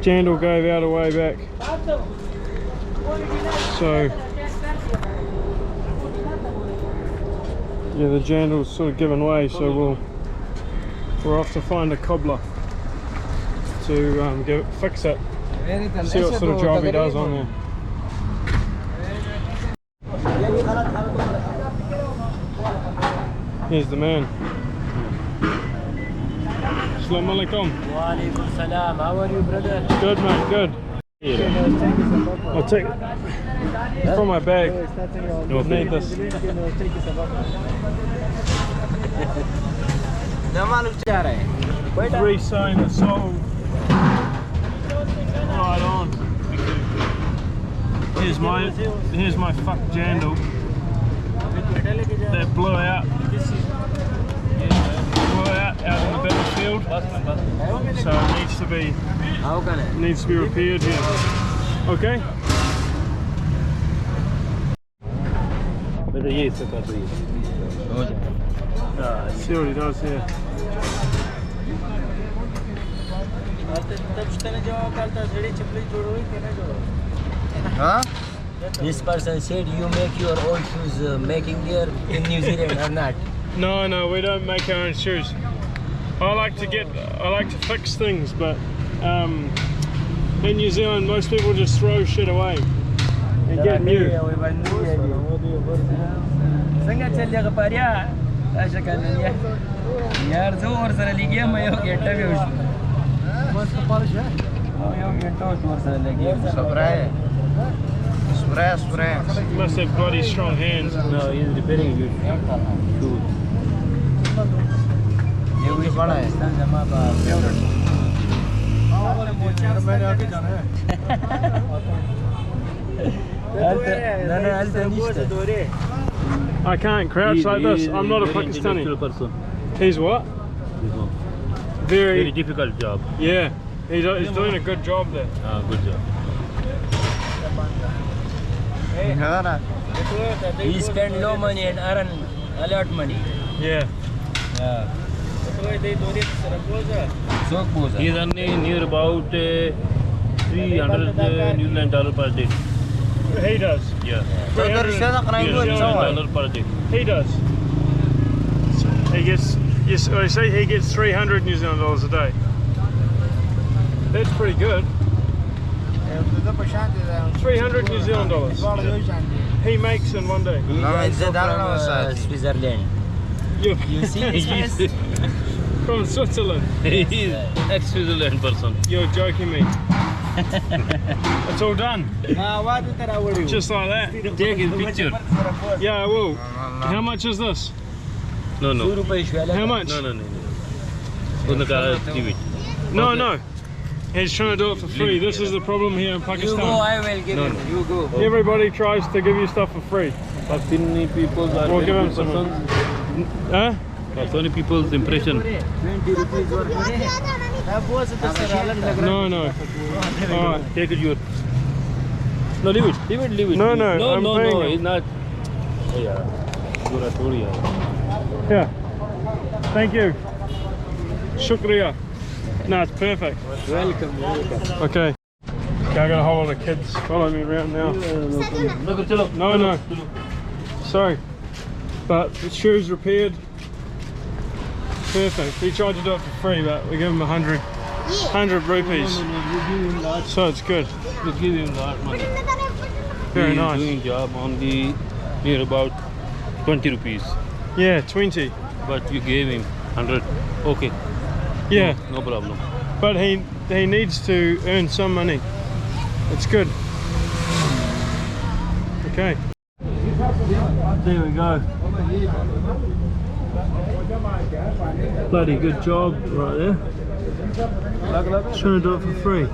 Jandal gave out a way back. So yeah, the jandal's sort of given way, so we're off to find a cobbler to fix it. See what sort of job he does on there. Here's the man. Assalamu alaikum. Wa alaikum salam. How are you, brother? Good, mate, good. I'll take it from my bag. No, need this. Re-sewing the sole right on. Here's my fuck jandal that blew out in the battlefield, so it needs to be repaired here. Okay. See what he does here. Huh? This person said you make your own shoes making there in New Zealand or not? No, we don't make our own shoes. I like to fix things, but in New Zealand most people just throw shit away and get new. He must have bloody strong hands. No, he's repairing you. I can't crouch like this. I'm not a Pakistani. He's what? Very difficult job. Yeah, he's doing a good job there. Good job. He spend low money and earn a lot money. Yeah. He's earning near about $300 New Zealand dollar per day. He does. Yeah. $300 per day. He does. So he gets. Yes, I say he gets 300 New Zealand dollars a day. That's pretty good. 300 New Zealand dollars. He makes in one day. He's from Switzerland. You see his face? From Switzerland. He's ex-Switzerland person. You're joking me. It's all done. Just like that. Take his picture. Yeah, I will. How much is this? No. How much? No. He's trying to do it for free. This is the problem here in Pakistan. You go, I will give him. You go. Everybody tries to give you stuff for free. Pakistani people are we'll give him some. Huh? Pakistani people's impression. 20 rupees worth. No. Alright. Take it your. No, leave it. No, No, it's not. Oh, yeah. Yeah. Thank you. Shukriya. No, it's perfect. Welcome. Okay. I got a whole lot of kids following me around now. No. Sorry. But the shoe's repaired. Perfect. He tried to do it for free, but we give him 100 rupees. So it's good. We give him that money. Very nice. Doing job only near about 20 rupees. Yeah, 20. But you gave him 100. Okay. Yeah. No problem. But he needs to earn some money. It's good. Okay. There we go. Bloody good job right there. Trying to do it for free.